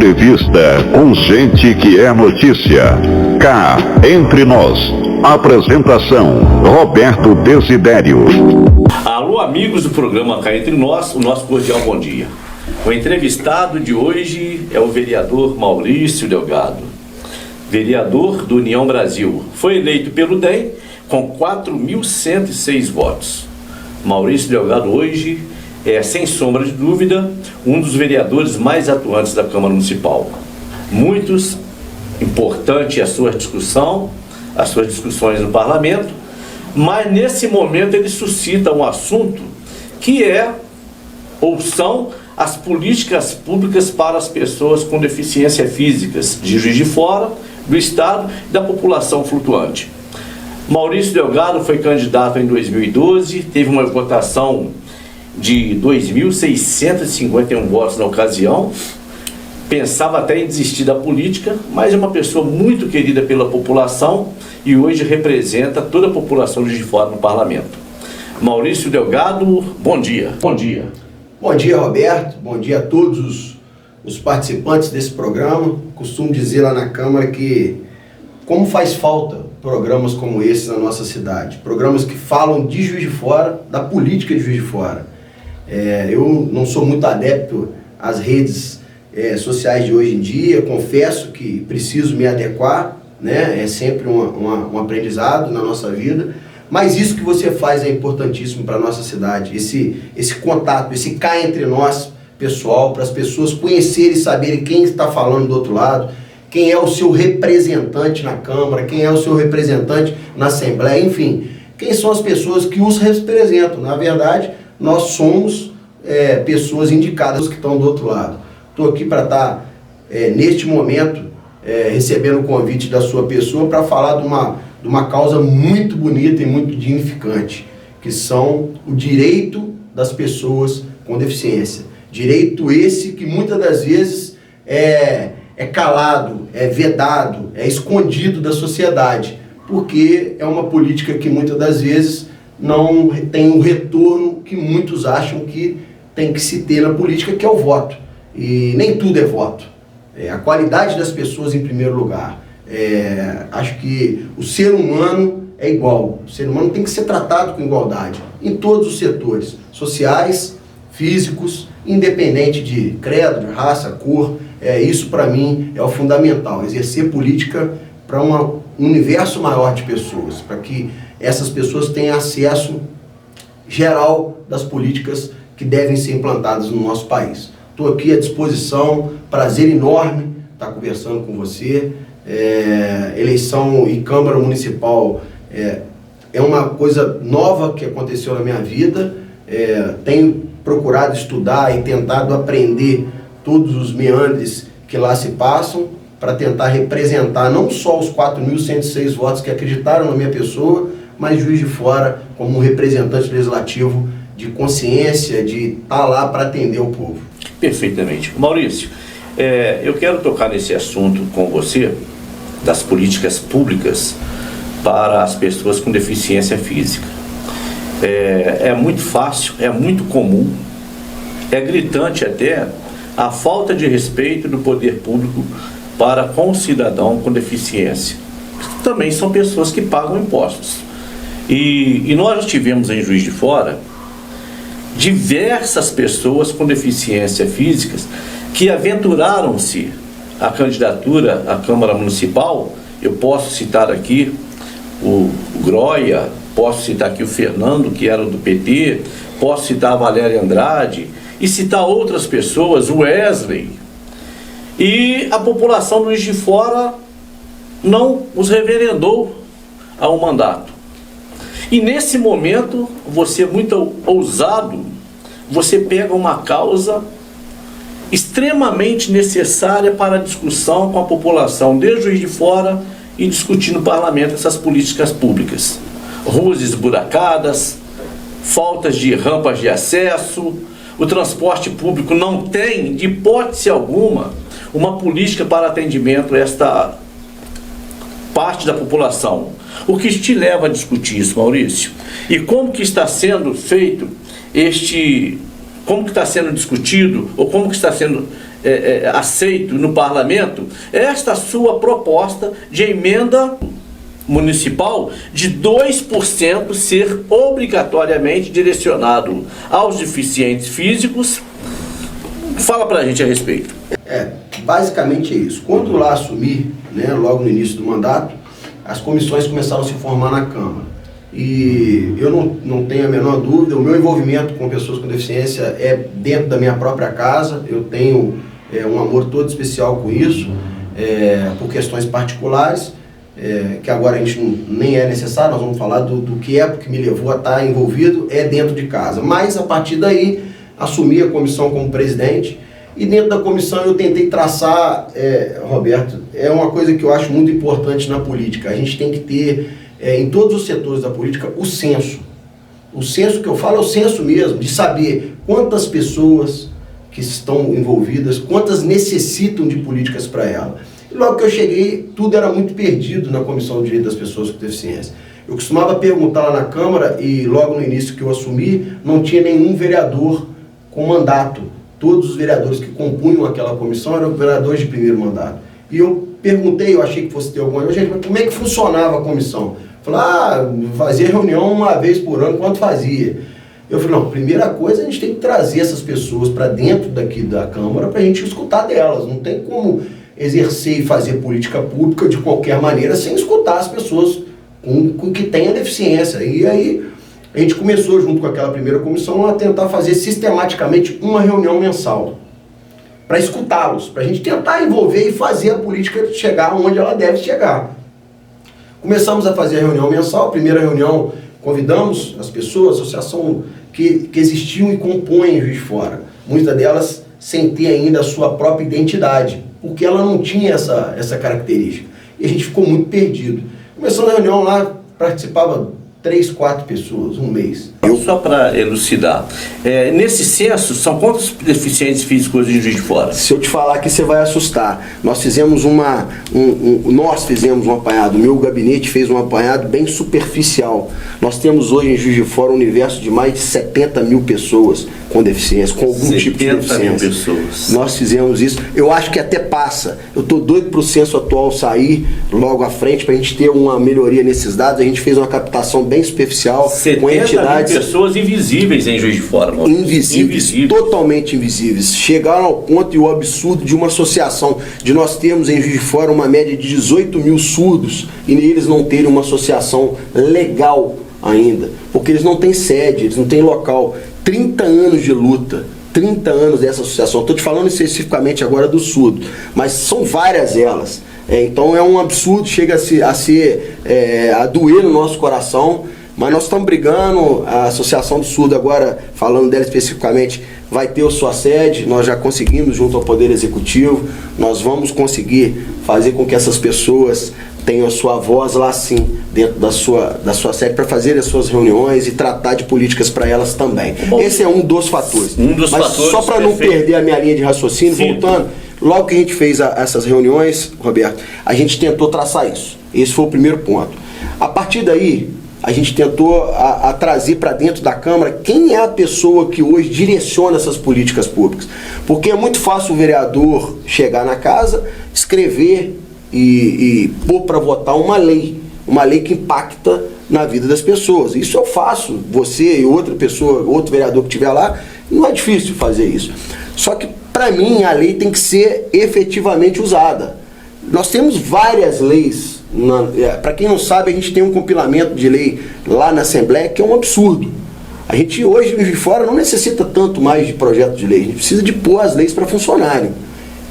Entrevista com gente que é notícia. Cá, entre nós. Apresentação, Roberto Desidério. Alô, amigos do programa Cá Entre Nós, o nosso cordial bom dia. O entrevistado de hoje é o vereador Maurício Delgado, vereador do União Brasil. Foi eleito pelo DEM com 4.106 votos. Maurício Delgado hoje é, sem sombra de dúvida, um dos vereadores mais atuantes da Câmara Municipal. Muitos, importante a sua discussão, as suas discussões no Parlamento, mas nesse momento ele suscita um assunto que é, ou são, as políticas públicas para as pessoas com deficiência físicas de Juiz de Fora, do Estado e da população flutuante. Maurício Delgado foi candidato em 2012, teve uma votação de 2.651 votos na ocasião, pensava até em desistir da política, mas é uma pessoa muito querida pela população e hoje representa toda a população de Juiz de Fora no Parlamento. Maurício Delgado, bom dia. Bom dia. Bom dia, Roberto. Bom dia a todos os participantes desse programa. Costumo dizer lá na Câmara que como faz falta programas como esse na nossa cidade. Programas que falam de Juiz de Fora, da política de Juiz de Fora. Eu não sou muito adepto às redes sociais de hoje em dia, confesso que preciso me adequar, né? É sempre um aprendizado na nossa vida, mas isso que você faz é importantíssimo para a nossa cidade, esse contato, esse cá entre nós, pessoal, para as pessoas conhecerem e saberem quem está falando do outro lado, quem é o seu representante na Câmara, quem é o seu representante na Assembleia, enfim, quem são as pessoas que os representam. Na verdade, nós somos pessoas indicadas que estão do outro lado. Estou aqui para estar, neste momento, recebendo o convite da sua pessoa para falar de uma causa muito bonita e muito dignificante, que são o direito das pessoas com deficiência. Direito esse que muitas das vezes é calado, é vedado, é escondido da sociedade, porque é uma política que muitas das vezes não tem o retorno que muitos acham que tem que se ter na política, que é o voto. E nem tudo é voto. A qualidade das pessoas em primeiro lugar. Acho que o ser humano é igual. O ser humano tem que ser tratado com igualdade em todos os setores, sociais, físicos, independente de credo, de raça, cor. Isso para mim é o fundamental, exercer política para um universo maior de pessoas, para que essas pessoas tenham acesso geral das políticas que devem ser implantadas no nosso país. Estou aqui à disposição, prazer enorme estar conversando com você. Eleição e Câmara Municipal é uma coisa nova que aconteceu na minha vida. Tenho procurado estudar e tentado aprender todos os meandres que lá se passam para tentar representar não só os 4.106 votos que acreditaram na minha pessoa, mas Juiz de Fora como um representante legislativo de consciência, de estar lá para atender o povo. Perfeitamente. Maurício, eu quero tocar nesse assunto com você, das políticas públicas para as pessoas com deficiência física. É muito fácil, é muito comum, é gritante até a falta de respeito do poder público para com o cidadão com deficiência. Também são pessoas que pagam impostos. E nós tivemos em Juiz de Fora diversas pessoas com deficiência física que aventuraram-se à candidatura à Câmara Municipal. Eu posso citar aqui o Groia, posso citar aqui o Fernando, que era do PT, posso citar a Valéria Andrade e citar outras pessoas, o Wesley. E a população do Juiz de Fora não os reverendou ao mandato. E nesse momento, você muito ousado, você pega uma causa extremamente necessária para a discussão com a população de Juiz de Fora e discutir no parlamento essas políticas públicas. Ruas esburacadas, faltas de rampas de acesso, o transporte público não tem, de hipótese alguma, uma política para atendimento a esta parte da população. O que te leva a discutir isso, Maurício? E como que está sendo feito este como que está sendo discutido, ou como que está sendo aceito no parlamento, esta sua proposta de emenda municipal de 2% ser obrigatoriamente direcionado aos deficientes físicos. Fala pra gente a respeito. Basicamente é isso. Quando lá assumi, né, logo no início do mandato, as comissões começaram a se formar na Câmara. E eu não tenho a menor dúvida, o meu envolvimento com pessoas com deficiência é dentro da minha própria casa. Eu tenho um amor todo especial com isso, por questões particulares, que agora a gente nem é necessário, nós vamos falar do que me levou a estar envolvido, dentro de casa. Mas a partir daí, assumi a comissão como presidente, e dentro da comissão eu tentei traçar, Roberto, é uma coisa que eu acho muito importante na política. A gente tem que ter, em todos os setores da política, o senso. O senso que eu falo é o senso mesmo, de saber quantas pessoas que estão envolvidas, quantas necessitam de políticas para ela. E logo que eu cheguei, tudo era muito perdido na Comissão de Direito das Pessoas com Deficiência. Eu costumava perguntar lá na Câmara, e logo no início que eu assumi, não tinha nenhum vereador com mandato. Todos os vereadores que compunham aquela comissão eram vereadores de primeiro mandato. E eu perguntei, eu achei que fosse ter alguma coisa, gente, mas como é que funcionava a comissão? Falei, fazia reunião uma vez por ano, quanto fazia? Eu falei, não, primeira coisa, a gente tem que trazer essas pessoas para dentro daqui da Câmara para a gente escutar delas. Não tem como exercer e fazer política pública de qualquer maneira sem escutar as pessoas com que têm a deficiência. E aí a gente começou, junto com aquela primeira comissão, a tentar fazer sistematicamente uma reunião mensal para escutá-los, para a gente tentar envolver e fazer a política chegar onde ela deve chegar. Começamos a fazer a reunião mensal. A primeira reunião, convidamos as pessoas, a associação que existiam e compõem Juiz de Fora. Muitas delas sem ter ainda a sua própria identidade, porque ela não tinha essa característica. E a gente ficou muito perdido. Começando a reunião lá, participava 3, 4 pessoas, um mês. Só para elucidar, nesse censo, são quantos deficientes físicos em Juiz de Fora? Se eu te falar aqui, você vai assustar. Nós fizemos um apanhado, o meu gabinete fez um apanhado bem superficial. Nós temos hoje em Juiz de Fora um universo de mais de 70 mil pessoas com deficiência, com algum tipo de deficiência. 70 mil pessoas. Nós fizemos isso. Eu acho que até passa. Eu estou doido para o censo atual sair logo à frente, para a gente ter uma melhoria nesses dados. A gente fez uma captação bem superficial, com entidades... pessoas invisíveis em Juiz de Fora. Invisíveis, totalmente invisíveis. Chegaram ao ponto e o absurdo de uma associação, de nós termos em Juiz de Fora uma média de 18 mil surdos e eles não terem uma associação legal ainda, porque eles não têm sede, eles não têm local. 30 anos de luta, 30 anos dessa associação. Estou te falando especificamente agora do surdo, mas são várias elas. Então é um absurdo, chega a doer no nosso coração. Mas nós estamos brigando. A Associação do Surdo, agora falando dela especificamente, vai ter a sua sede. Nós já conseguimos junto ao Poder Executivo. Nós vamos conseguir fazer com que essas pessoas tenham a sua voz lá sim, dentro da sua sede, para fazer as suas reuniões e tratar de políticas para elas também. Bom, esse é um dos fatores. Mas fatores, só para não perder a minha linha de raciocínio, sim, voltando, logo que a gente fez essas reuniões, Roberto, a gente tentou traçar isso. Esse foi o primeiro ponto. A partir daí, a gente tentou a trazer para dentro da Câmara quem é a pessoa que hoje direciona essas políticas públicas. Porque é muito fácil o vereador chegar na casa, escrever e pôr para votar uma lei que impacta na vida das pessoas. Isso eu faço, você e outra pessoa, outro vereador que estiver lá, não é difícil fazer isso. Só que, para mim, a lei tem que ser efetivamente usada. Nós temos várias leis. Para quem não sabe, a gente tem um compilamento de lei lá na Assembleia que é um absurdo. A gente hoje, em Juiz de Fora, não necessita tanto mais de projeto de lei. A gente precisa de pôr as leis para funcionarem.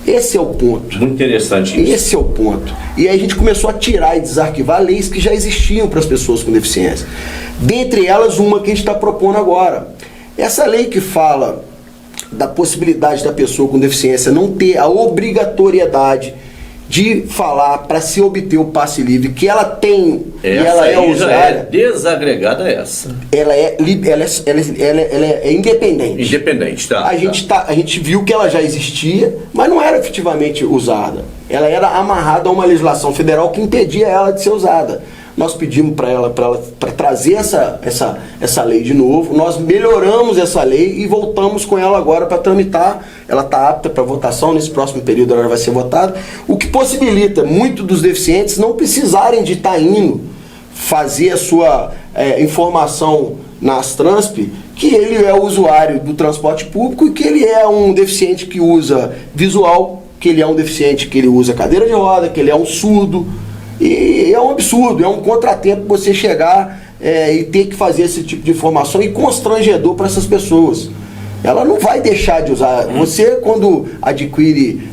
Esse é o ponto. Muito interessante isso. Esse é o ponto. E aí a gente começou a tirar e desarquivar leis que já existiam para as pessoas com deficiência. Dentre elas, uma que a gente está propondo agora. Essa lei que fala da possibilidade da pessoa com deficiência não ter a obrigatoriedade de falar para se obter o passe livre que ela tem essa e ela é usuária. É desagregada essa. Ela é independente. Independente, tá. A gente viu que ela já existia, mas não era efetivamente usada. Ela era amarrada a uma legislação federal que impedia ela de ser usada. nós pedimos para trazer essa lei de novo, nós melhoramos essa lei e voltamos com ela agora para tramitar. Ela está apta para votação, nesse próximo período ela vai ser votada, o que possibilita muito dos deficientes não precisarem de estar indo fazer a sua informação na Astransp, que ele é usuário do transporte público e que ele é um deficiente que usa visual, que ele é um deficiente que ele usa cadeira de roda, que ele é um surdo. E é um absurdo, é um contratempo você chegar e ter que fazer esse tipo de informação, e constrangedor para essas pessoas. Ela não vai deixar de usar. Você, quando adquire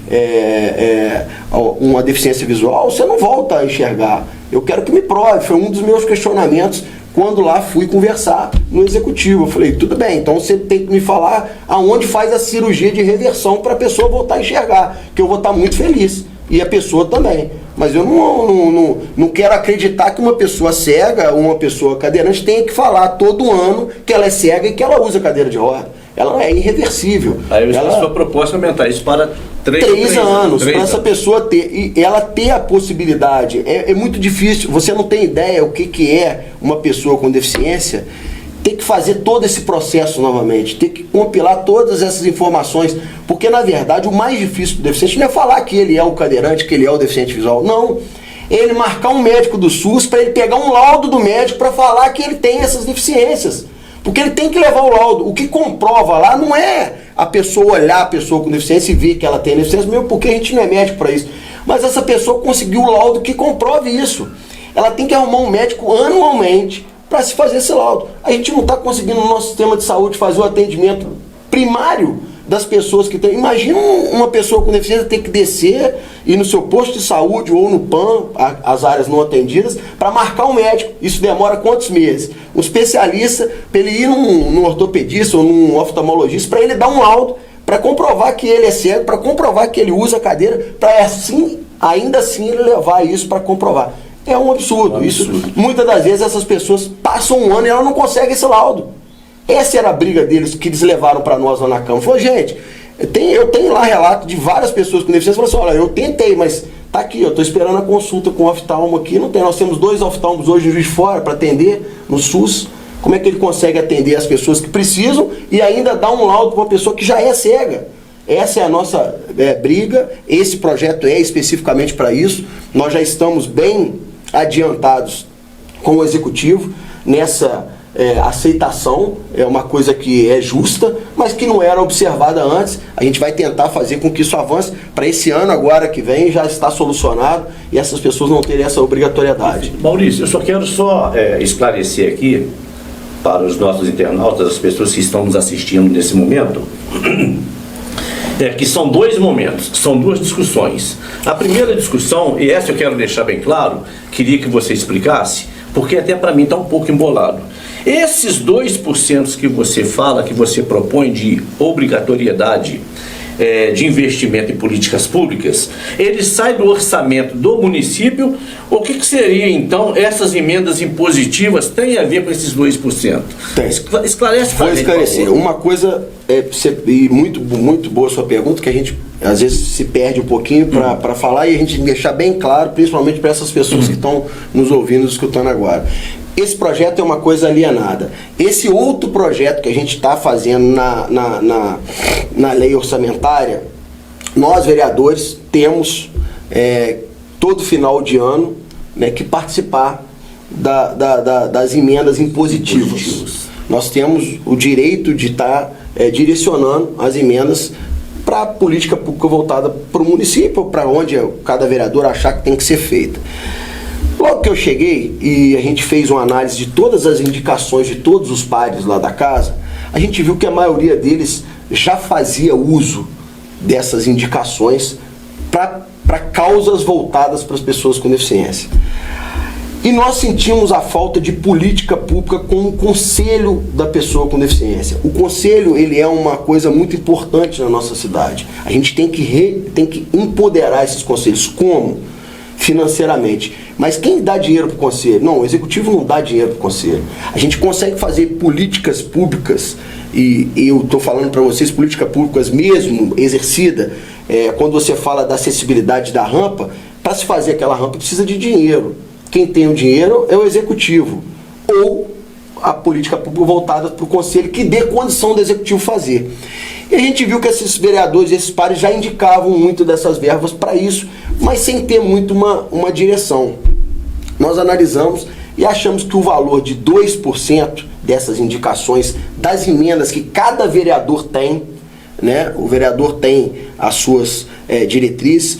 uma deficiência visual, você não volta a enxergar. Eu quero que me prove. Foi um dos meus questionamentos quando lá fui conversar no executivo. Eu falei, tudo bem, então você tem que me falar aonde faz a cirurgia de reversão para a pessoa voltar a enxergar, que eu vou estar muito feliz. E a pessoa também. Mas eu não quero acreditar que uma pessoa cega ou uma pessoa cadeirante tenha que falar todo ano que ela é cega e que ela usa cadeira de roda. Ela é irreversível. Aí a sua proposta é aumentar isso para 3 anos, para essa pessoa ter. E ela ter a possibilidade. É muito difícil. Você não tem ideia o que é uma pessoa com deficiência ter que fazer todo esse processo novamente, ter que compilar todas essas informações, porque na verdade o mais difícil do deficiente não é falar que ele é o cadeirante, que ele é o deficiente visual, não. Ele marcar um médico do SUS para ele pegar um laudo do médico para falar que ele tem essas deficiências, porque ele tem que levar o laudo. O que comprova lá não é a pessoa olhar a pessoa com deficiência e ver que ela tem deficiência, mesmo porque a gente não é médico para isso, mas essa pessoa conseguiu o laudo que comprove isso. Ela tem que arrumar um médico anualmente para se fazer esse laudo. A gente não está conseguindo no nosso sistema de saúde fazer o atendimento primário das pessoas que têm. Imagina uma pessoa com deficiência ter que descer, ir no seu posto de saúde ou no PAN, as áreas não atendidas, para marcar um médico. Isso demora quantos meses? Um especialista, para ele ir num ortopedista ou num oftalmologista, para ele dar um laudo, para comprovar que ele é cego, para comprovar que ele usa a cadeira, para assim, ainda assim ele levar isso para comprovar. É um absurdo. Isso, muitas das vezes essas pessoas passam um ano e elas não conseguem esse laudo. Essa era a briga deles que eles levaram para nós lá na Câmara. Falou, gente, eu tenho lá relato de várias pessoas com deficiência. Falaram assim, olha, eu tentei, mas tá aqui, eu estou esperando a consulta com o oftalmo aqui. Não tem, nós temos 2 oftalmos hoje em Juiz de Fora para atender no SUS. Como é que ele consegue atender as pessoas que precisam e ainda dar um laudo para uma pessoa que já é cega? Essa é a nossa briga. Esse projeto é especificamente para isso. Nós já estamos bem adiantados com o executivo nessa aceitação. É uma coisa que é justa, mas que não era observada antes. A gente vai tentar fazer com que isso avance para esse ano agora que vem já está solucionado e essas pessoas não terem essa obrigatoriedade. Maurício, eu só quero esclarecer aqui para os nossos internautas, as pessoas que estão nos assistindo nesse momento, que são 2 momentos, são 2 discussões. A primeira discussão, e essa eu quero deixar bem claro, queria que você explicasse, porque até para mim está um pouco embolado. Esses 2% que você fala, que você propõe de obrigatoriedade de investimento em políticas públicas, ele sai do orçamento do município. O que seria então essas emendas impositivas tem a ver com esses 2%? Tem. Esclarece para a gente. Vou esclarecer. Uma coisa, e muito boa a sua pergunta, que a gente às vezes se perde um pouquinho para falar e a gente deixar bem claro, principalmente para essas pessoas que estão nos ouvindo, escutando agora. Esse projeto é uma coisa alienada. Esse outro projeto que a gente está fazendo na lei orçamentária, nós vereadores temos todo final de ano que participar das emendas impositivas. Nós temos o direito de estar direcionando as emendas para a política pública voltada para o município, para onde cada vereador achar que tem que ser feita. Logo que eu cheguei e a gente fez uma análise de todas as indicações de todos os pares lá da casa, a gente viu que a maioria deles já fazia uso dessas indicações para causas voltadas para as pessoas com deficiência. E nós sentimos a falta de política pública com o conselho da pessoa com deficiência. O conselho, ele é uma coisa muito importante na nossa cidade. A gente tem que empoderar esses conselhos. Como? Financeiramente. Mas quem dá dinheiro para o conselho? Não, o executivo não dá dinheiro para o conselho. A gente consegue fazer políticas públicas, e eu estou falando para vocês, políticas públicas mesmo, exercida. Quando você fala da acessibilidade da rampa, para se fazer aquela rampa precisa de dinheiro. quem tem o dinheiro é o executivo, ou a política pública voltada para o conselho, que dê condição do executivo fazer. E a gente viu que esses vereadores, esses pares já indicavam muito dessas verbas para isso, mas sem ter muito uma direção. Nós analisamos e achamos que o valor de 2% dessas indicações, das emendas que cada vereador tem, né? O vereador tem as suas diretrizes,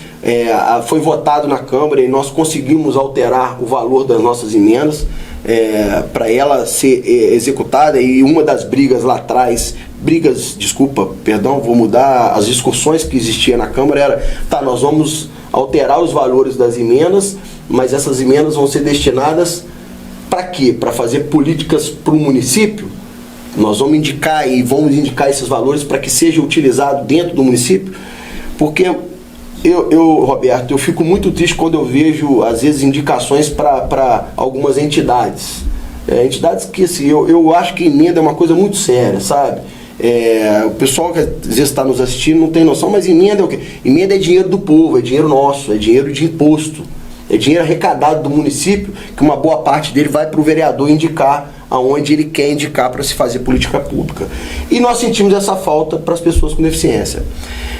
foi votado na Câmara e nós conseguimos alterar o valor das nossas emendas para ela ser executada, e uma das brigas lá atrás, vou mudar, as discussões que existiam na Câmara era, nós vamos alterar os valores das emendas, mas essas emendas vão ser destinadas para quê? Para fazer políticas para o município? Nós vamos indicar esses valores para que seja utilizado dentro do município? Porque Roberto, eu fico muito triste quando eu vejo, às vezes, indicações para algumas entidades. Entidades que, assim, eu acho que emenda é uma coisa muito séria, sabe? O pessoal que às vezes está nos assistindo não tem noção, mas emenda é o quê? Emenda é dinheiro do povo, é dinheiro nosso, é dinheiro de imposto. É dinheiro arrecadado do município, que uma boa parte dele vai para o vereador indicar aonde ele quer indicar para se fazer política pública. E nós sentimos essa falta para as pessoas com deficiência.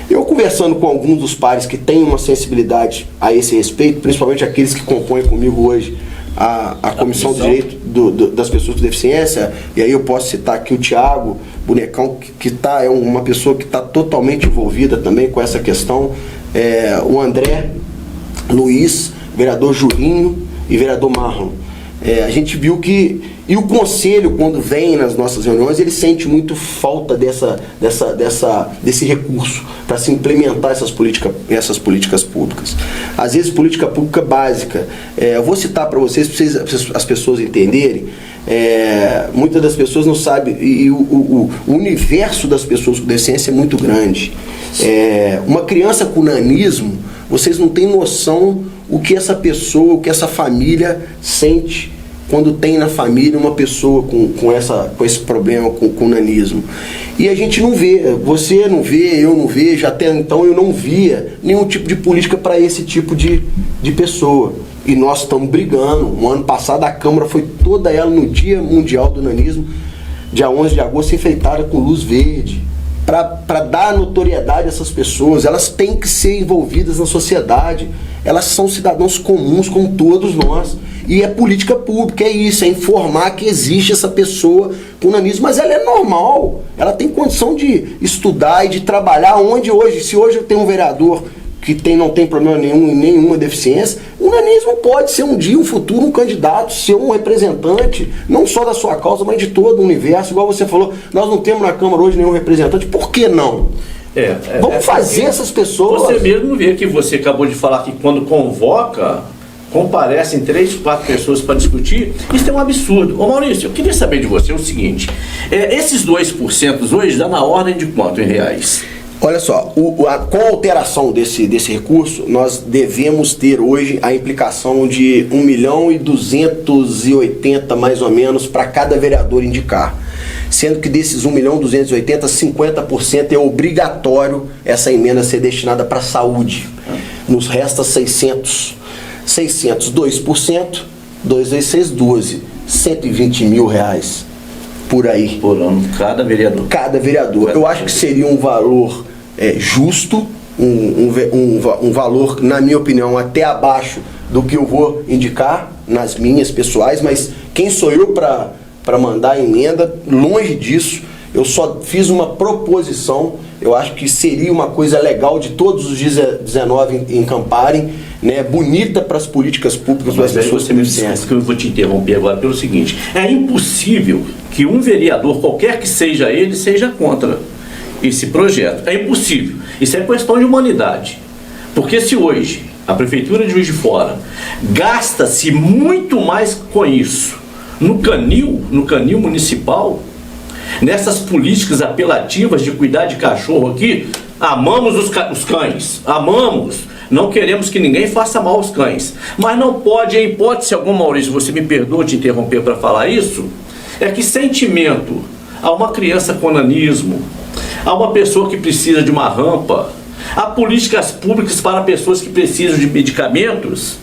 Eu, conversando com alguns dos pares que têm uma sensibilidade a esse respeito, principalmente aqueles que compõem comigo hoje a Comissão de Direito das Pessoas com Deficiência, e aí eu posso citar aqui o Thiago Bonecão, que é uma pessoa que está totalmente envolvida também com essa questão, o André Luiz, vereador Julinho e vereador Marlon. A gente viu que, e o conselho, quando vem nas nossas reuniões, ele sente muito falta desse recurso para se implementar essas políticas públicas. Às vezes, política pública básica. Eu vou citar para vocês, para as pessoas entenderem. Muitas das pessoas não sabem, e o universo das pessoas com deficiência é muito grande. Uma criança com nanismo, vocês não têm noção o que essa pessoa, o que essa família sente quando tem na família uma pessoa com esse problema, com nanismo. E a gente não vê, você não vê, eu não vejo, até então eu não via nenhum tipo de política para esse tipo de pessoa. E nós estamos brigando. No ano passado a Câmara foi toda ela no Dia Mundial do Nanismo, dia 11 de agosto, enfeitada com luz verde, para dar notoriedade a essas pessoas. Elas têm que ser envolvidas na sociedade. Elas são cidadãos comuns como todos nós. E é política pública, é isso, é informar que existe essa pessoa com nanismo, mas ela é normal. Ela tem condição de estudar e de trabalhar onde hoje, se hoje eu tenho um vereador que não tem problema nenhum, nenhuma deficiência, o nanismo pode ser um dia, um futuro, um candidato, ser um representante, não só da sua causa, mas de todo o universo. Igual você falou, nós não temos na Câmara hoje nenhum representante, por que não? Vamos fazer essas pessoas. Você mesmo vê que você acabou de falar que quando convoca, comparecem 3, 4 pessoas para discutir. Isso é um absurdo. Ô Maurício, eu queria saber de você o seguinte, esses 2% hoje dá na ordem de quanto em reais? Olha só, com a alteração desse recurso, nós devemos ter hoje a implicação de 1.280.000 mais ou menos para cada vereador indicar. Sendo que desses 1.280.000, 50% é obrigatório essa emenda ser destinada para a saúde. Nos resta 600, 2%, 2 vezes 6, 12, R$120 mil por aí. Por ano, cada vereador. Cada vereador. Eu acho que seria um valor justo, um valor, na minha opinião, até abaixo do que eu vou indicar nas minhas pessoais, mas quem sou eu para mandar a emenda? Longe disso. Eu só fiz uma proposição. Eu acho que seria uma coisa legal de todos os 19 encamparem, né, bonita para as políticas públicas das pessoas com deficiência. Que eu vou te interromper agora pelo seguinte: é impossível que um vereador, qualquer que seja ele, seja contra esse projeto. É impossível. Isso é questão de humanidade. Porque se hoje a Prefeitura de Juiz de Fora gasta-se muito mais com isso no canil municipal, nessas políticas apelativas de cuidar de cachorro aqui, amamos os cães, amamos, não queremos que ninguém faça mal aos cães, mas não pode, em hipótese alguma, Maurício, você me perdoa te interromper para falar isso, é que sentimento a uma criança com nanismo, a uma pessoa que precisa de uma rampa, a políticas públicas para pessoas que precisam de medicamentos,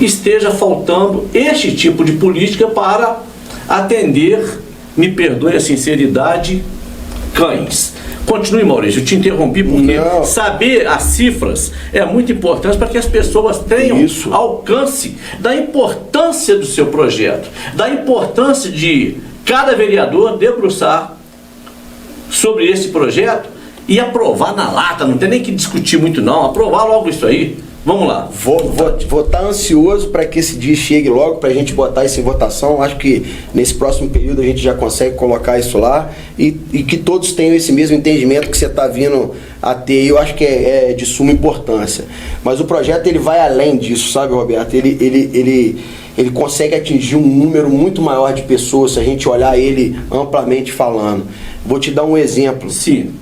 esteja faltando este tipo de política para atender, me perdoe a sinceridade, cães. Continue, Maurício, eu te interrompi porque saber as cifras é muito importante para que as pessoas tenham alcance da importância do seu projeto, da importância de cada vereador debruçar sobre esse projeto e aprovar na lata, não tem nem que discutir muito não, aprovar logo isso aí. Vamos lá. Vou estar ansioso para que esse dia chegue logo, para a gente botar isso em votação. Acho que nesse próximo período a gente já consegue colocar isso lá e que todos tenham esse mesmo entendimento que você está vindo a ter. Eu acho que é de suma importância. Mas o projeto ele vai além disso, sabe, Roberto? Ele consegue atingir um número muito maior de pessoas se a gente olhar ele amplamente falando. Vou te dar um exemplo. Sim.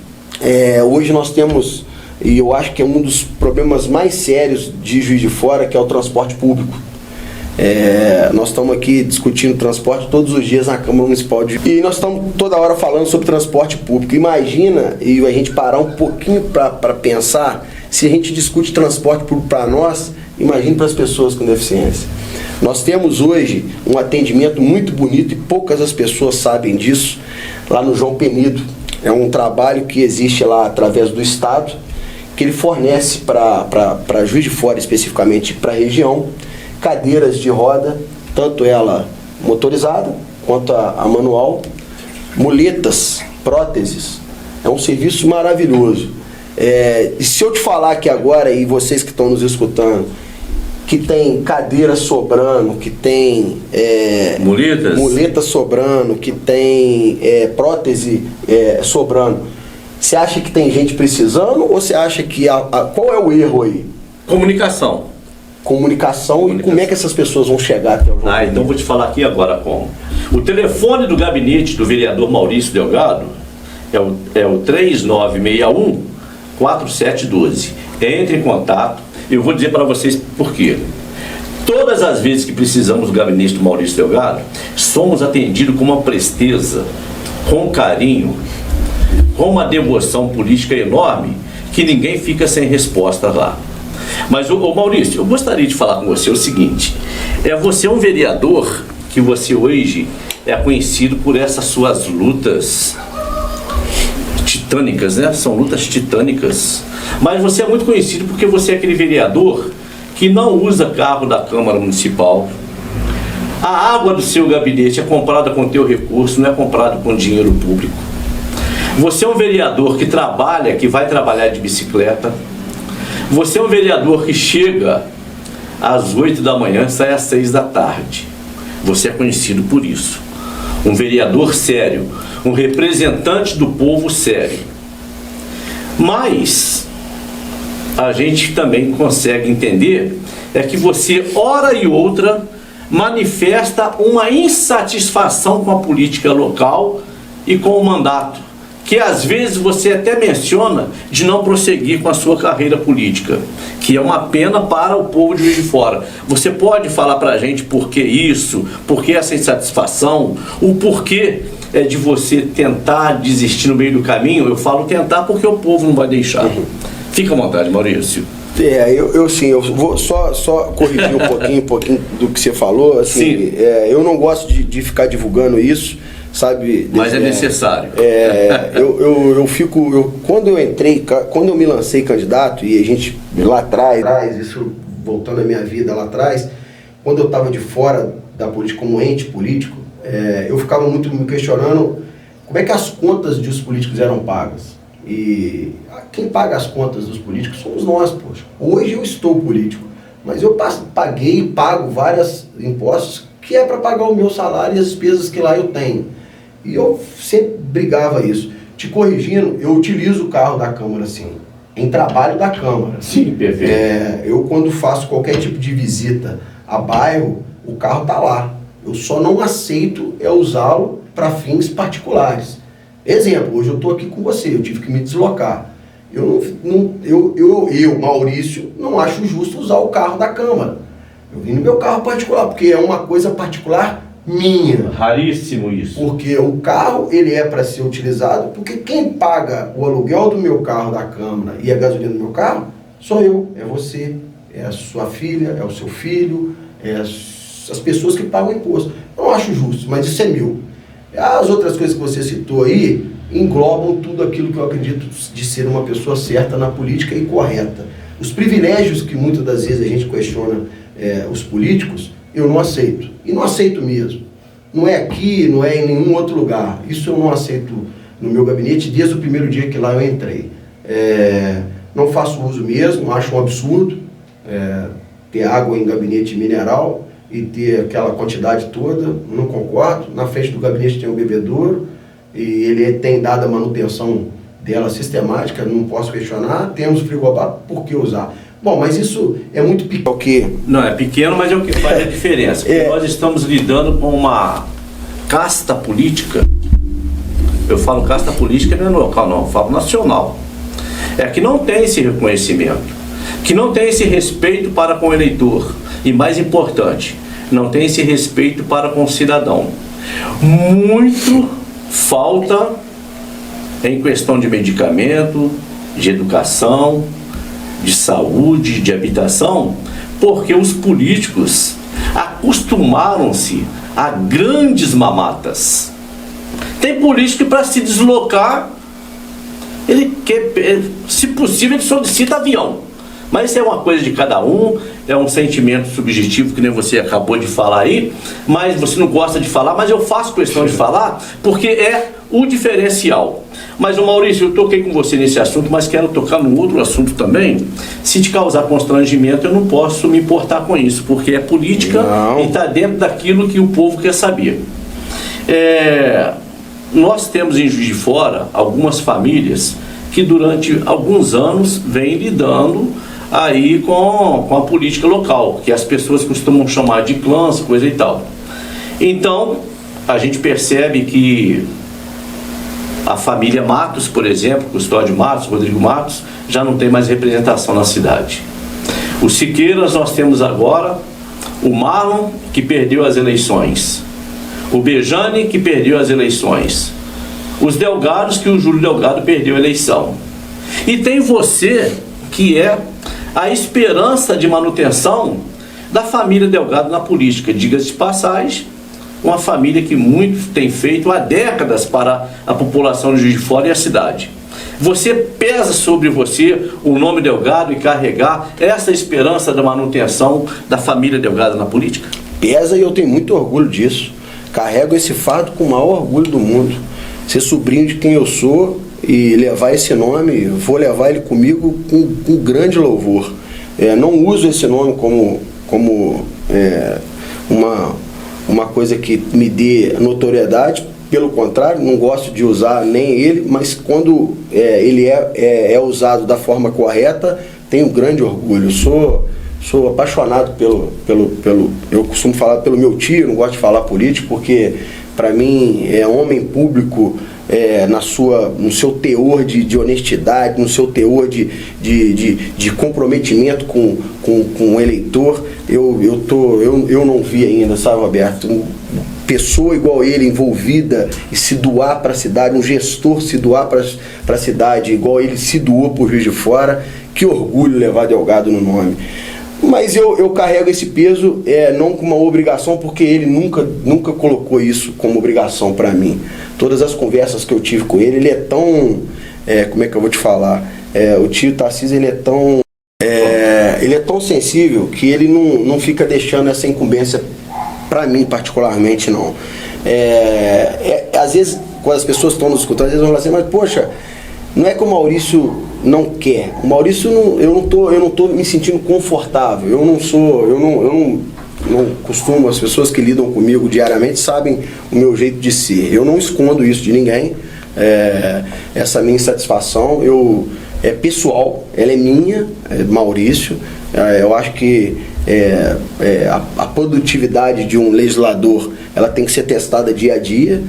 Hoje nós temos... E eu acho que é um dos problemas mais sérios de Juiz de Fora, que é o transporte público. Nós estamos aqui discutindo transporte todos os dias na Câmara Municipal e nós estamos toda hora falando sobre transporte público. Imagina, e a gente parar um pouquinho para pensar, se a gente discute transporte público para nós, imagine para as pessoas com deficiência. Nós temos hoje um atendimento muito bonito e poucas as pessoas sabem disso, lá no João Penido. É um trabalho que existe lá através do Estado, que ele fornece para Juiz de Fora, especificamente para a região, cadeiras de roda, tanto ela motorizada quanto a manual, muletas, próteses. É um serviço maravilhoso. E se eu te falar aqui agora, e vocês que estão nos escutando, que tem cadeira sobrando, que tem muleta sobrando, que tem prótese sobrando, você acha que tem gente precisando ou você acha que... qual é o erro aí? Comunicação. E como é que essas pessoas vão chegar até o João Penido? Então vou te falar aqui agora como. O telefone do gabinete do vereador Maurício Delgado é o 3961-4712. Entre em contato. Eu vou dizer para vocês por quê. Todas as vezes que precisamos do gabinete do Maurício Delgado, somos atendidos com uma presteza, com carinho, com uma devoção política enorme, que ninguém fica sem resposta lá. Mas, Maurício, eu gostaria de falar com você o seguinte: você é um vereador que você hoje é conhecido por essas suas lutas titânicas, né? São lutas titânicas. Mas você é muito conhecido porque você é aquele vereador que não usa carro da Câmara Municipal. A água do seu gabinete é comprada com teu recurso, não é comprada com dinheiro público. Você é um vereador que trabalha, que vai trabalhar de bicicleta. Você é um vereador que chega às 8 da manhã e sai às 6 da tarde. Você é conhecido por isso. Um vereador sério, um representante do povo sério. Mas a gente também consegue entender que você, hora e outra, manifesta uma insatisfação com a política local e com o mandato, que às vezes você até menciona de não prosseguir com a sua carreira política, que é uma pena para o povo de Juiz de Fora. Você pode falar para a gente por que isso, por que essa insatisfação, o porquê de você tentar desistir no meio do caminho? Eu falo tentar porque o povo não vai deixar. Fica à vontade, Maurício. Eu vou só corrigir um pouquinho do que você falou. Assim, eu não gosto de ficar divulgando isso, sabe? Mas é necessário. Quando eu me lancei candidato, e a gente lá atrás, isso voltando à minha vida lá atrás, quando eu estava de fora da política como ente político, eu ficava muito me questionando como é que as contas dos políticos eram pagas. E quem paga as contas dos políticos somos nós, poxa. Hoje eu estou político, mas eu paguei e pago vários impostos que é para pagar o meu salário e as despesas que lá eu tenho. E eu sempre brigava isso. Te corrigindo, eu utilizo o carro da Câmara, assim, em trabalho da Câmara. Sim, perfeito. Eu, quando faço qualquer tipo de visita a bairro, o carro está lá. Eu só não aceito usá-lo para fins particulares. Exemplo, hoje eu estou aqui com você, eu tive que me deslocar. Eu, Maurício, não acho justo usar o carro da Câmara. Eu vim no meu carro particular, porque é uma coisa particular minha. Raríssimo isso. Porque o carro, ele é para ser utilizado, porque quem paga o aluguel do meu carro da Câmara e a gasolina do meu carro, sou eu, é você, é a sua filha, é o seu filho, as pessoas que pagam imposto. Não acho justo, mas isso é meu. As outras coisas que você citou aí englobam tudo aquilo que eu acredito de ser uma pessoa certa na política e correta. Os privilégios que muitas das vezes a gente questiona os políticos, eu não aceito. E não aceito mesmo. Não é aqui, não é em nenhum outro lugar. Isso eu não aceito no meu gabinete desde o primeiro dia que lá eu entrei. Não faço uso mesmo, acho um absurdo ter água em gabinete mineral e ter aquela quantidade toda, não concordo. Na frente do gabinete tem um bebedouro e ele tem dado a manutenção dela sistemática, não posso questionar. Temos frigobar, por que usar? Bom, mas isso é muito pequeno. Não, é pequeno, mas é o que faz a diferença. Porque nós estamos lidando com uma casta política. Eu falo casta política não é local, não, eu falo nacional. Que não tem esse reconhecimento, que não tem esse respeito para com o eleitor. E mais importante, não tem esse respeito para com o cidadão. Muito falta em questão de medicamento, de educação, de saúde, de habitação, porque os políticos acostumaram-se a grandes mamatas. Tem político que para se deslocar, ele quer, se possível, ele solicita avião. Mas isso é uma coisa de cada um, é um sentimento subjetivo que nem você acabou de falar aí, mas você não gosta de falar, mas eu faço questão de falar porque é o diferencial. Mas, Maurício, eu toquei com você nesse assunto, mas quero tocar num outro assunto também. Se te causar constrangimento, eu não posso me importar com isso, porque é política e está dentro daquilo que o povo quer saber. Nós temos em Juiz de Fora algumas famílias que durante alguns anos vêm lidando aí com a política local, que as pessoas costumam chamar de clãs, coisa e tal. Então, a gente percebe que a família Matos, por exemplo, Custódio Matos, Rodrigo Matos, já não tem mais representação na cidade. Os Siqueiras nós temos agora o Marlon, que perdeu as eleições, o Bejane, que perdeu as eleições, os Delgados, que o Júlio Delgado perdeu a eleição. E tem você, que é a esperança de manutenção da família Delgado na política. Diga-se de passagem, uma família que muito tem feito há décadas para a população de Juiz de Fora e a cidade. Você pesa sobre você o nome Delgado e carregar essa esperança da manutenção da família Delgado na política? Pesa, e eu tenho muito orgulho disso. Carrego esse fardo com o maior orgulho do mundo. Ser sobrinho de quem eu sou e levar esse nome, vou levar ele comigo com grande louvor. Não uso esse nome como uma coisa que me dê notoriedade, pelo contrário, não gosto de usar nem ele, mas quando ele é usado da forma correta, tenho grande orgulho. Sou apaixonado eu costumo falar pelo meu tio, não gosto de falar político, porque para mim é homem público no seu teor de honestidade, no seu teor de comprometimento com o eleitor. Eu não vi ainda, sabe, Roberto? Pessoa igual ele, envolvida e se doar para a cidade, um gestor se doar para a cidade, igual ele se doou por Juiz de Fora. Que orgulho levar Delgado no nome. Mas eu carrego esse peso não como uma obrigação, porque ele nunca colocou isso como obrigação para mim. Todas as conversas que eu tive com ele, ele é tão... como é que eu vou te falar? O tio Tarcísio, ele é tão sensível que ele não fica deixando essa incumbência para mim particularmente, não. Às vezes, quando as pessoas estão nos escutando, às vezes vão falar assim, mas poxa, não é que o Maurício não quer. O Maurício, eu não tô me sentindo confortável. Eu não costumo, as pessoas que lidam comigo diariamente sabem o meu jeito de ser. Eu não escondo isso de ninguém. Essa minha insatisfação é pessoal, ela é minha, Maurício. Eu acho que a produtividade de um legislador, ela tem que ser testada dia a dia.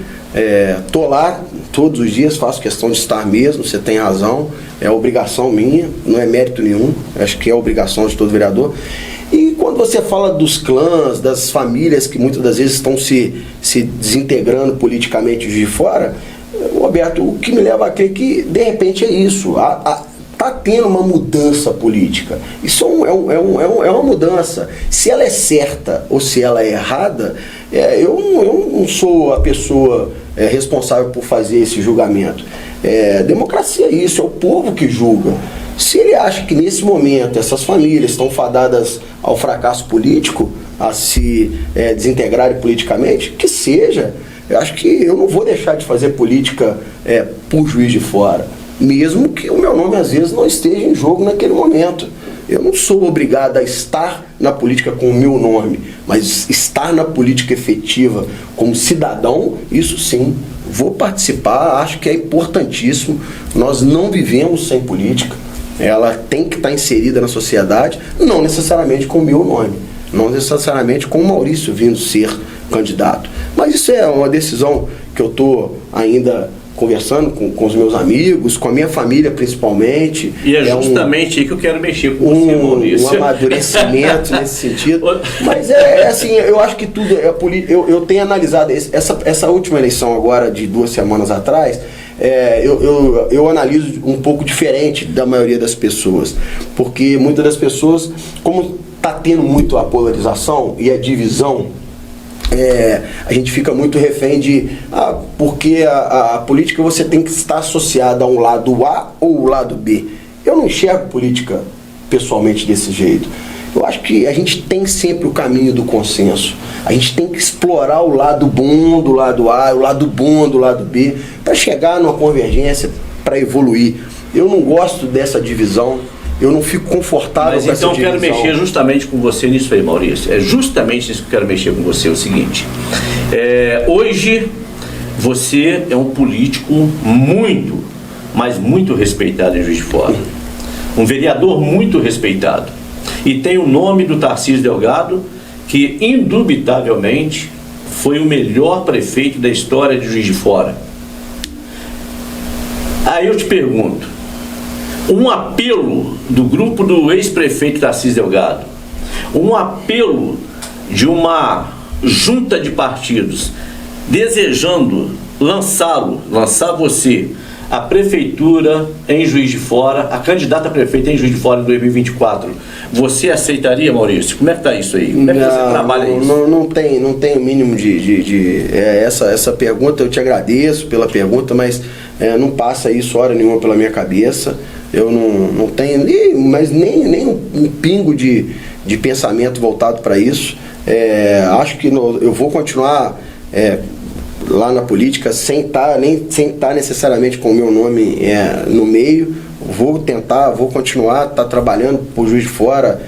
Tô lá todos os dias, faço questão de estar mesmo, você tem razão, é obrigação minha, não é mérito nenhum, acho que é obrigação de todo vereador. E quando você fala dos clãs, das famílias que muitas das vezes estão se desintegrando politicamente de fora, Roberto, o que me leva a crer que de repente é isso, tá está tendo uma mudança política. Isso é uma mudança. Se ela é certa ou se ela é errada, eu não sou a pessoa responsável por fazer esse julgamento. Democracia é isso, é o povo que julga. Se ele acha que nesse momento essas famílias estão fadadas ao fracasso político, a se desintegrarem politicamente, que seja. Eu acho que eu não vou deixar de fazer política por Juiz de Fora, mesmo que o meu nome às vezes não esteja em jogo naquele momento. Eu não sou obrigado a estar na política com o meu nome, mas estar na política efetiva como cidadão, isso sim, vou participar, acho que é importantíssimo. Nós não vivemos sem política, ela tem que estar inserida na sociedade, não necessariamente com o meu nome, não necessariamente com o Maurício vindo ser candidato. Mas isso é uma decisão que eu estou ainda conversando com os meus amigos, com a minha família principalmente. E é justamente aí que eu quero mexer com você, Maurício. Um amadurecimento nesse sentido. Mas assim, eu acho que tudo é política. Eu tenho analisado essa última eleição agora, de 2 semanas atrás, eu analiso um pouco diferente da maioria das pessoas. Porque muitas das pessoas, como está tendo muito a polarização e a divisão, a gente fica muito refém de porque a política você tem que estar associada a um lado A ou o lado B. Eu não enxergo política pessoalmente desse jeito. Eu acho que a gente tem sempre o caminho do consenso. A gente tem que explorar o lado bom do lado A, o lado bom do lado B, para chegar numa convergência, para evoluir. Eu não gosto dessa divisão. Eu não fico confortável com essa divisão. Mas então eu quero mexer justamente com você nisso aí, Maurício. É justamente isso que eu quero mexer com você. É o seguinte, hoje você é um político muito, mas muito respeitado em Juiz de Fora. Um vereador muito respeitado. E tem o nome do Tarcísio Delgado, que indubitavelmente foi o melhor prefeito da história de Juiz de Fora. Aí eu te pergunto, um apelo do grupo do ex-prefeito Tarcísio Delgado, um apelo de uma junta de partidos desejando lançar você a prefeitura em Juiz de Fora, a candidata a prefeita em Juiz de Fora em 2024, você aceitaria, Maurício? Como é que está isso aí? Como é que você trabalha isso? Não tem o mínimo essa pergunta. Eu te agradeço pela pergunta, mas não passa isso hora nenhuma pela minha cabeça. Eu não tenho nem um pingo de pensamento voltado para isso. Acho que eu vou continuar lá na política sem estar necessariamente com o meu nome no meio. Vou continuar trabalhando por Juiz de Fora,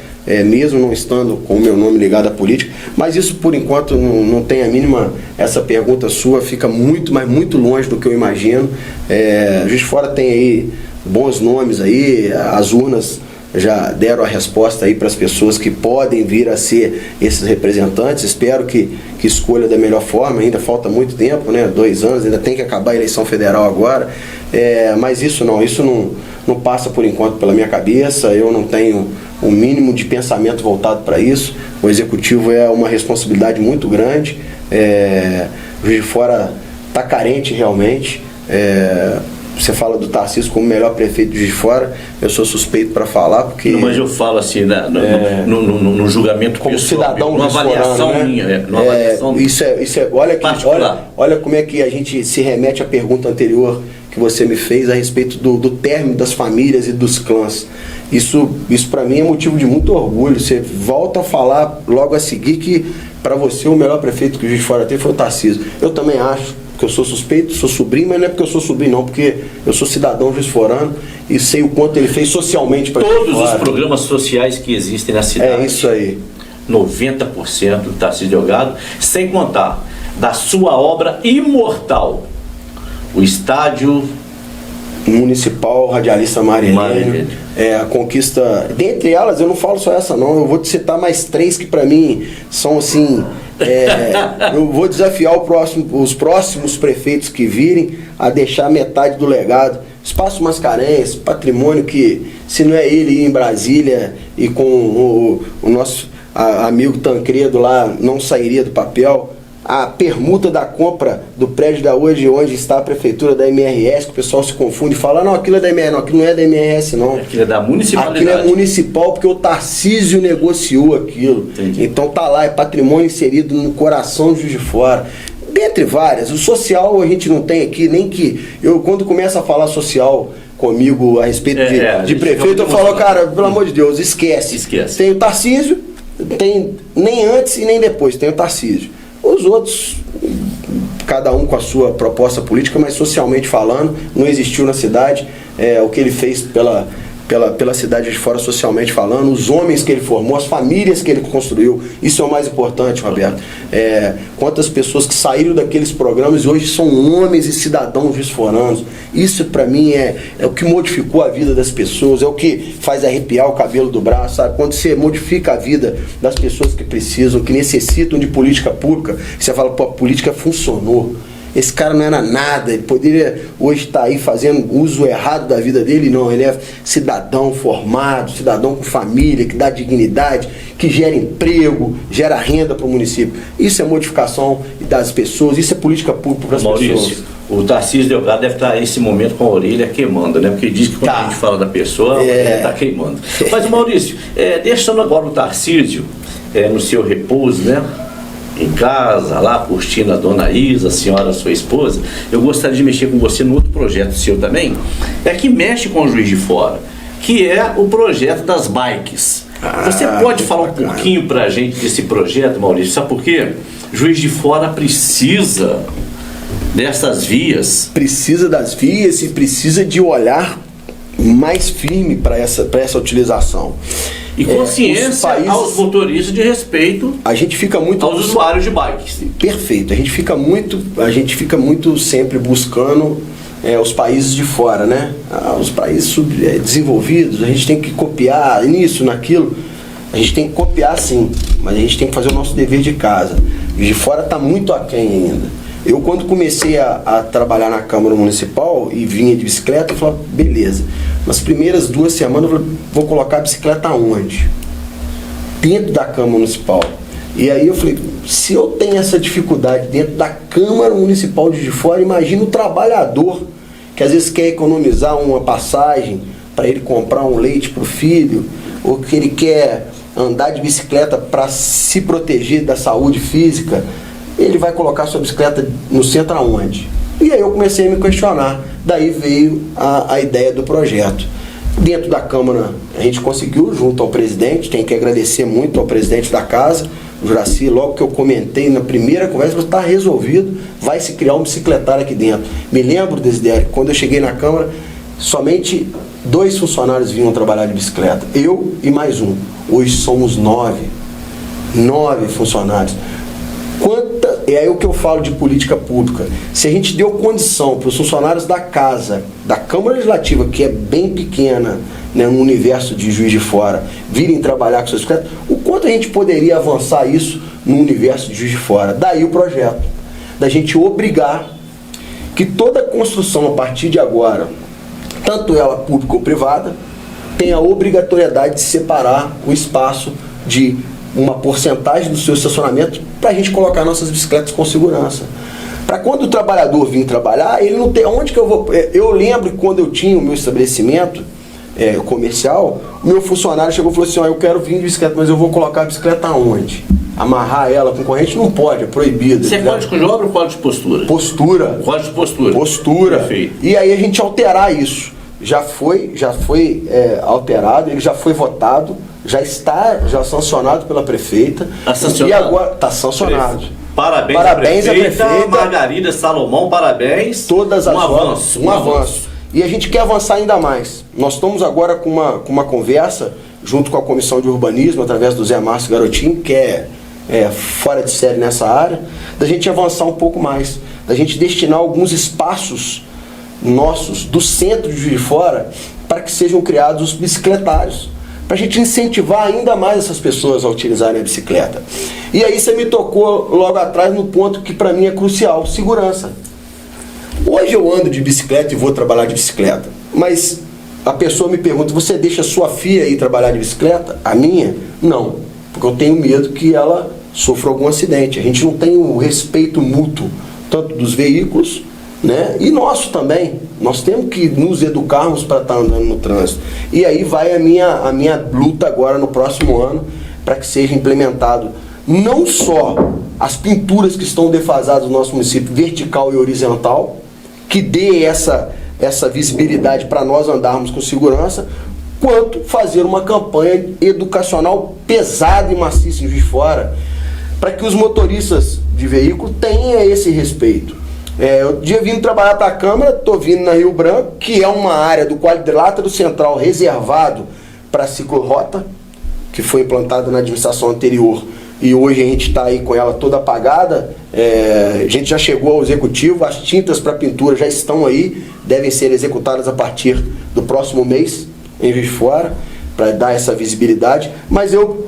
mesmo não estando com o meu nome ligado à política. Mas isso, por enquanto, não tem a mínima. Essa pergunta sua fica muito, mas muito longe do que eu imagino. Juiz de Fora tem aí bons nomes aí, as urnas já deram a resposta aí para as pessoas que podem vir a ser esses representantes. Espero que escolha da melhor forma. Ainda falta muito tempo, né? 2 anos, ainda tem que acabar a eleição federal agora. Mas isso não passa por enquanto pela minha cabeça. Eu não tenho o mínimo de pensamento voltado para isso. O executivo é uma responsabilidade muito grande. Juiz de Fora está carente realmente. Você fala do Tarcísio como o melhor prefeito de Juiz de Fora, eu sou suspeito para falar, porque... Não, mas eu falo assim, no julgamento como pessoal, cidadão numa avaliação minha. Olha como é que a gente se remete à pergunta anterior que você me fez a respeito do término das famílias e dos clãs. Isso para mim é motivo de muito orgulho. Você volta a falar logo a seguir que para você o melhor prefeito que o Juiz de Fora teve foi o Tarcísio. Eu também acho, porque eu sou suspeito, sou sobrinho, mas não é porque eu sou sobrinho não, porque eu sou cidadão juiz-forano e sei o quanto ele fez socialmente para todos os programas sociais que existem na cidade. É isso aí. 90% do Tarcísio Delgado, sem contar da sua obra imortal, o estádio municipal Radialista Marilene. A conquista, dentre elas, eu não falo só essa não, eu vou te citar mais 3 que para mim são assim... eu vou desafiar os próximos prefeitos que virem a deixar metade do legado. Espaço Mascarenhas, patrimônio que, se não é ele ir em Brasília e com o nosso amigo Tancredo lá, não sairia do papel. a permuta da compra do prédio da hoje, onde está a prefeitura da MRS, que o pessoal se confunde e fala, não, aquilo é da MRS, não, aquilo não é da MRS, não. Aquilo é da municipalidade. Aquilo é municipal, porque o Tarcísio negociou aquilo. Entendi. Então tá lá, é patrimônio inserido no coração de Juiz de Fora. Dentre várias. O social a gente não tem aqui, nem que... Eu, quando começo a falar social comigo a respeito de prefeito, eu falo, cara, pelo amor de Deus, esquece. Tem o Tarcísio, tem nem antes e nem depois, tem o Tarcísio. Os outros, cada um com a sua proposta política, mas socialmente falando, não existiu na cidade o que ele fez pela cidade de fora, socialmente falando, os homens que ele formou, as famílias que ele construiu. Isso é o mais importante, Roberto. Quantas pessoas que saíram daqueles programas e hoje são homens e cidadãos juizforanos. Isso para mim é o que modificou a vida das pessoas, é o que faz arrepiar o cabelo do braço, sabe? Quando você modifica a vida das pessoas que precisam, que necessitam de política pública, você fala, pô, a política funcionou. Esse cara não era nada, ele poderia hoje estar aí fazendo uso errado da vida dele, não, ele é cidadão formado, cidadão com família, que dá dignidade, que gera emprego, gera renda para o município. Isso é modificação das pessoas, isso é política pública para as pessoas. O Tarcísio Delgado deve estar nesse momento com a orelha queimando, né? Porque ele diz que quando a gente fala da pessoa, ele está queimando. Mas, Maurício, deixando agora o Tarcísio no seu repouso, né? Em casa, lá curtindo a dona Isa, a senhora, sua esposa, eu gostaria de mexer com você no outro projeto seu também, que mexe com o Juiz de Fora, que é o projeto das bikes. Você pode falar um pouquinho pra gente desse projeto, Maurício? Sabe por quê? Juiz de Fora precisa dessas vias. Precisa das vias e precisa de olhar mais firme para essa utilização. E consciência aos motoristas de respeito a gente fica muito aos usuários de bikes. Perfeito. A gente fica muito sempre buscando os países de fora, né? Os países desenvolvidos, a gente tem que copiar nisso, naquilo. A gente tem que copiar sim, mas a gente tem que fazer o nosso dever de casa. O de fora está muito aquém ainda. Eu, quando comecei a trabalhar na Câmara Municipal e vinha de bicicleta, eu falava, beleza. Nas primeiras 2 semanas eu falei, vou colocar a bicicleta aonde? Dentro da Câmara Municipal. E aí eu falei, se eu tenho essa dificuldade dentro da Câmara Municipal de Juiz de Fora, imagina o trabalhador que às vezes quer economizar uma passagem para ele comprar um leite para o filho, ou que ele quer andar de bicicleta para se proteger da saúde física. Ele vai colocar sua bicicleta no centro aonde? E aí eu comecei a me questionar. Daí veio a ideia do projeto. Dentro da Câmara, a gente conseguiu, junto ao presidente, tem que agradecer muito ao presidente da casa, o Juraci, logo que eu comentei na primeira conversa, está resolvido, vai se criar um bicicletário aqui dentro. Me lembro, Desidério, quando eu cheguei na Câmara, somente 2 funcionários vinham trabalhar de bicicleta, eu e mais um. Hoje somos 9 funcionários. É aí o que eu falo de política pública. Se a gente deu condição para os funcionários da casa, da Câmara Legislativa, que é bem pequena, né, no universo de Juiz de Fora, virem trabalhar com suas bicicletas, o quanto a gente poderia avançar isso no universo de Juiz de Fora? Daí o projeto, da gente obrigar que toda construção a partir de agora, tanto ela pública ou privada, tenha a obrigatoriedade de separar o espaço de uma porcentagem do seu estacionamento para a gente colocar nossas bicicletas com segurança. Para quando o trabalhador vir trabalhar, ele não tem... Onde que eu vou... Eu lembro que quando eu tinha o meu estabelecimento comercial, o meu funcionário chegou e falou assim, eu quero vir de bicicleta, mas eu vou colocar a bicicleta aonde? Amarrar ela com corrente? Não pode, é proibido. Você é código de obra ou código de postura? Postura. Código de postura. Postura. Perfeito. E aí a gente alterar isso. Já foi alterado, ele já foi votado, já está sancionado pela prefeita. Está sancionado? E agora está sancionado. Parabéns à prefeita. Margarida Salomão, parabéns. Todas as horas. Um avanço. E a gente quer avançar ainda mais. Nós estamos agora com uma conversa, junto com a Comissão de Urbanismo, através do Zé Márcio Garotinho, que é fora de série nessa área, da gente avançar um pouco mais, da gente destinar alguns espaços nossos do centro de Juiz de Fora para que sejam criados os bicicletários, para a gente incentivar ainda mais essas pessoas a utilizarem a bicicleta. E aí você me tocou logo atrás no ponto que para mim é crucial, segurança. Hoje eu ando de bicicleta e vou trabalhar de bicicleta, mas a pessoa me pergunta, você deixa a sua filha ir trabalhar de bicicleta? A minha? Não, porque eu tenho medo que ela sofro algum acidente. A gente não tem o respeito mútuo, tanto dos veículos, né, e nosso também. Nós temos que nos educarmos para estar andando no trânsito. E aí vai a minha luta agora no próximo ano, para que seja implementado não só as pinturas que estão defasadas no nosso município, vertical e horizontal, que dê essa visibilidade para nós andarmos com segurança, quanto fazer uma campanha educacional pesada e maciça em Juiz de Fora, para que os motoristas de veículo tenham esse respeito. Eu dia vindo trabalhar para a Câmara, estou vindo na Rio Branco, que é uma área do quadrilátero central reservado para ciclorrota, que foi implantada na administração anterior, e hoje a gente está aí com ela toda apagada. A gente já chegou ao executivo, as tintas para pintura já estão aí, devem ser executadas a partir do próximo mês, em Juiz de Fora, para dar essa visibilidade. Mas eu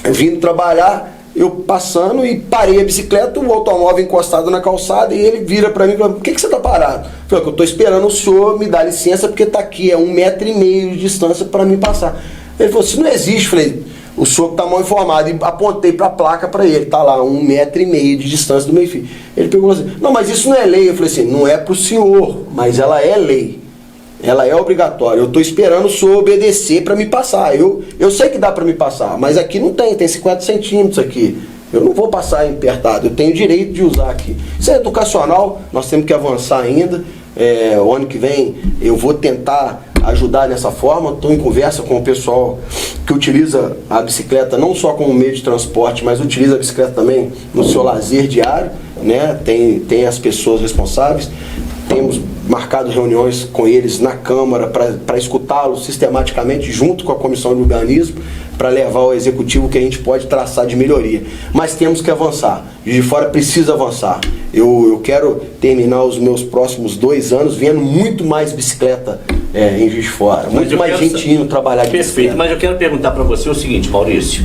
vindo trabalhar, eu passando e parei a bicicleta, o automóvel encostado na calçada, e ele vira para mim e fala: por que você está parado? Eu falei: eu estou esperando o senhor me dar licença, porque está aqui, é 1,5 metro de distância para mim passar. Ele falou: isso não existe. Eu falei: o senhor está mal informado. E apontei para a placa para ele, está lá, 1,5 metro de distância do meio fio. Ele pegou assim: não, mas isso não é lei. Eu falei assim: não é para o senhor, mas ela é lei. Ela é obrigatória. Eu estou esperando o senhor obedecer para me passar. Eu sei que dá para me passar, mas aqui não tem 50 centímetros aqui. Eu não vou passar apertado, eu tenho direito de usar aqui. Isso é educacional, nós temos que avançar ainda. O ano que vem eu vou tentar ajudar nessa forma. Estou em conversa com o pessoal que utiliza a bicicleta não só como meio de transporte, mas utiliza a bicicleta também no seu lazer diário, né? Tem as pessoas responsáveis. Temos marcado reuniões com eles na Câmara para escutá-los sistematicamente junto com a Comissão de Urbanismo, para levar ao Executivo o que a gente pode traçar de melhoria. Mas temos que avançar. Juiz de Fora precisa avançar. Eu quero terminar os meus próximos 2 anos vendo muito mais bicicleta em Juiz de Fora. Muito mais gente indo trabalhar de bicicleta. Perfeito, mas eu quero perguntar para você o seguinte, Maurício.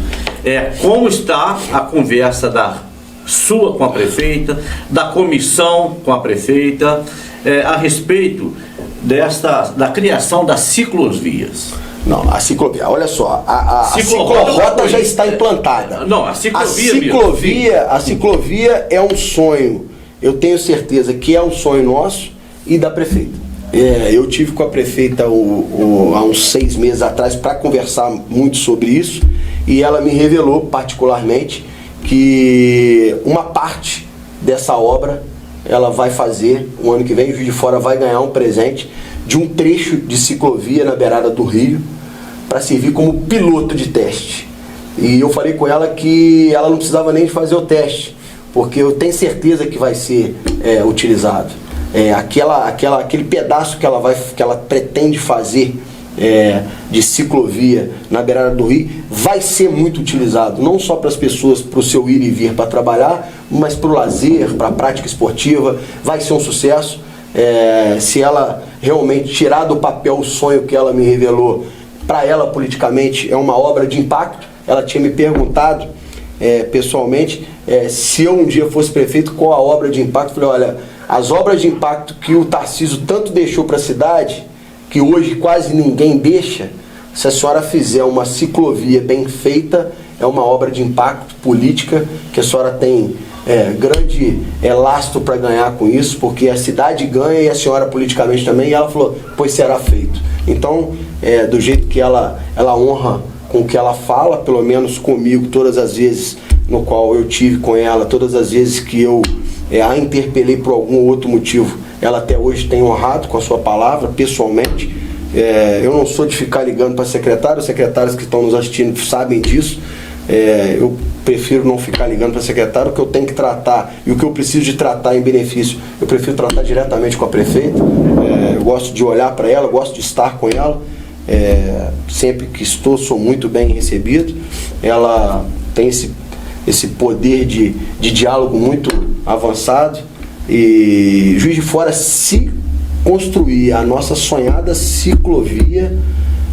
Como está a conversa da sua com a prefeita, da comissão com a prefeita, a respeito da criação das ciclovias? Não, a ciclovia, olha só, a ciclorrota já está implantada. Não, a ciclovia. A ciclovia é um sonho, eu tenho certeza que é um sonho nosso e da prefeita. Eu tive com a prefeita há uns 6 meses atrás para conversar muito sobre isso, e ela me revelou particularmente que uma parte dessa obra ela vai fazer o ano que vem. O Juiz de Fora vai ganhar um presente de um trecho de ciclovia na beirada do rio, para servir como piloto de teste. E eu falei com ela que ela não precisava nem de fazer o teste, porque eu tenho certeza que vai ser utilizado. Aquele pedaço que ela pretende fazer de ciclovia na beirada do rio vai ser muito utilizado, não só para as pessoas, para o seu ir e vir para trabalhar, mas para o lazer, para a prática esportiva. Vai ser um sucesso. Se ela realmente tirar do papel o sonho que ela me revelou, para ela politicamente é uma obra de impacto. Ela tinha me perguntado pessoalmente se eu um dia fosse prefeito, qual a obra de impacto. Eu falei: olha, as obras de impacto que o Tarcísio tanto deixou para a cidade, que hoje quase ninguém deixa, se a senhora fizer uma ciclovia bem feita, é uma obra de impacto política, que a senhora tem grande lastro para ganhar com isso, porque a cidade ganha e a senhora politicamente também. E ela falou: pois será feito. Então, do jeito que ela honra com o que ela fala, pelo menos comigo, todas as vezes no qual eu tive com ela, todas as vezes que eu a interpelei por algum outro motivo, ela até hoje tem honrado com a sua palavra, pessoalmente. Eu não sou de ficar ligando para secretários, os secretários que estão nos assistindo sabem disso. Eu prefiro não ficar ligando para secretário. O que eu tenho que tratar e o que eu preciso de tratar em benefício, eu prefiro tratar diretamente com a prefeita. Eu gosto de olhar para ela, gosto de estar com ela. Sempre que estou, sou muito bem recebido. Ela tem esse poder de diálogo muito avançado. E Juiz de Fora, se construir a nossa sonhada ciclovia,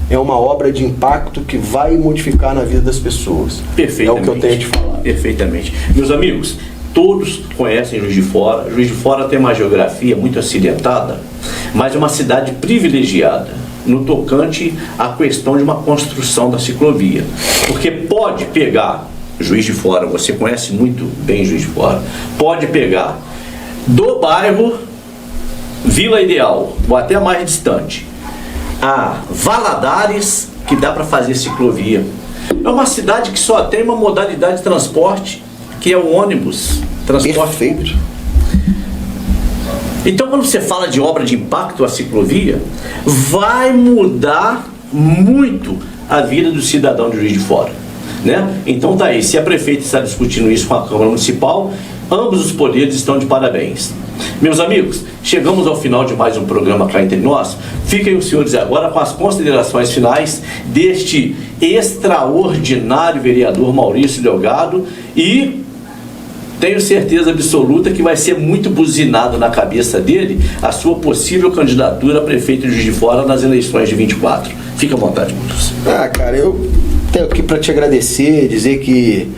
é uma obra de impacto que vai modificar na vida das pessoas. Perfeitamente. É o que eu tenho de falar. Perfeitamente. Meus amigos, todos conhecem Juiz de Fora. Juiz de Fora tem uma geografia muito acidentada, mas é uma cidade privilegiada no tocante à questão de uma construção da ciclovia. Porque pode pegar Juiz de Fora, você conhece muito bem Juiz de Fora, pode pegar do bairro Vila Ideal, ou até mais distante, a Valadares, que dá para fazer ciclovia. É uma cidade que só tem uma modalidade de transporte, que é o ônibus, transporte feito. Então, quando você fala de obra de impacto, a ciclovia vai mudar muito a vida do cidadão de Juiz de Fora, né? Então tá aí, se a prefeita está discutindo isso com a Câmara Municipal, ambos os poderes estão de parabéns. Meus amigos, chegamos ao final de mais um programa Cá Entre Nós. Fiquem os senhores agora com as considerações finais deste extraordinário vereador Maurício Delgado, e tenho certeza absoluta que vai ser muito buzinado na cabeça dele a sua possível candidatura a prefeito de Juiz de Fora nas eleições de 24. Fica à vontade, Maurício. Cara, eu tenho aqui para te agradecer, dizer que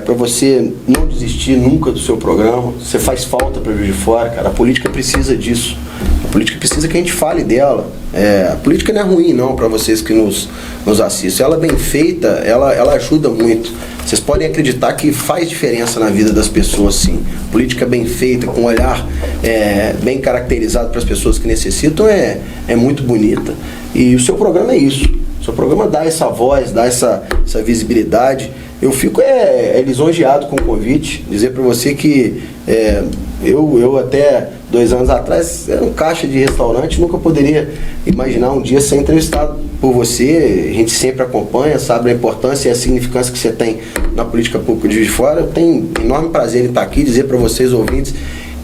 para você não desistir nunca do seu programa. Você faz falta para Juiz de Fora, cara. A política precisa disso. A política precisa que a gente fale dela. A política não é ruim, não, para vocês que nos assistem. Ela bem feita, ela ajuda muito. Vocês podem acreditar que faz diferença na vida das pessoas, sim. Política bem feita, com um olhar bem caracterizado para as pessoas que necessitam, é muito bonita. E o seu programa é isso. O seu programa dá essa voz, dá essa visibilidade. Eu fico lisonjeado com o convite, dizer para você que eu até 2 anos atrás era um caixa de restaurante, nunca poderia imaginar um dia ser entrevistado por você. A gente sempre acompanha, sabe a importância e a significância que você tem na política pública de Juiz de Fora. Eu tenho enorme prazer em estar aqui, dizer para vocês, ouvintes,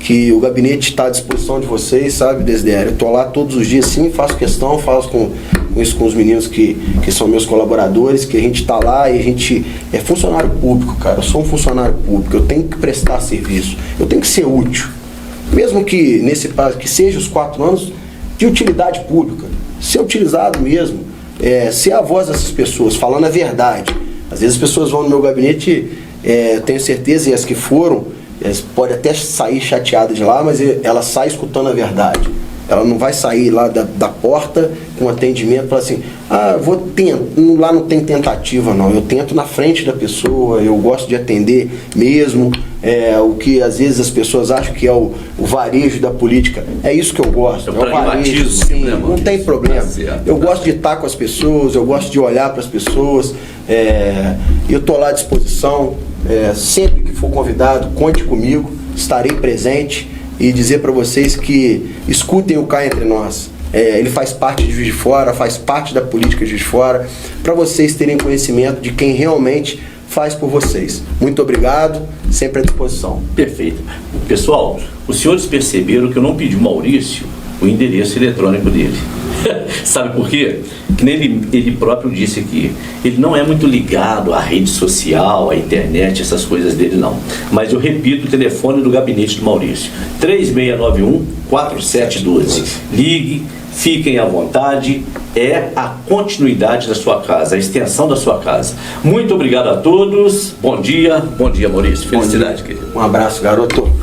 que o gabinete está à disposição de vocês, sabe, Desidério? Eu estou lá todos os dias, sim, faço questão, faço com isso com os meninos que são meus colaboradores, que a gente está lá e a gente é funcionário público, cara. Eu sou um funcionário público, eu tenho que prestar serviço, eu tenho que ser útil. Mesmo que nesse prazo, que seja os 4 anos de utilidade pública, ser utilizado mesmo, ser a voz dessas pessoas, falando a verdade. Às vezes as pessoas vão no meu gabinete, eu tenho certeza, e as que foram, pode até sair chateada de lá, mas ela sai escutando a verdade. Ela não vai sair lá da porta com atendimento e falar assim, vou tentar. Lá não tem tentativa, não. Eu tento na frente da pessoa, eu gosto de atender mesmo. O que às vezes as pessoas acham que é o varejo da política, é isso que eu gosto. É o varejo, sim, né, não tem problema. Eu gosto de estar com as pessoas, eu gosto de olhar para as pessoas. Eu estou lá à disposição. Sempre que for convidado, conte comigo, estarei presente, e dizer para vocês que escutem o Cá Entre Nós. Ele faz parte de Juiz de Fora, faz parte da política de Juiz de Fora, para vocês terem conhecimento de quem realmente faz por vocês. Muito obrigado, sempre à disposição. Perfeito. Pessoal, os senhores perceberam que eu não pedi ao Maurício o endereço eletrônico dele. Sabe por quê? Que nem ele próprio disse aqui, ele não é muito ligado à rede social, à internet, essas coisas dele não. Mas eu repito o telefone do gabinete do Maurício, 3691-4712. Ligue, fiquem à vontade, é a continuidade da sua casa, a extensão da sua casa. Muito obrigado a todos, bom dia Maurício, felicidade, querido. Um abraço, garoto.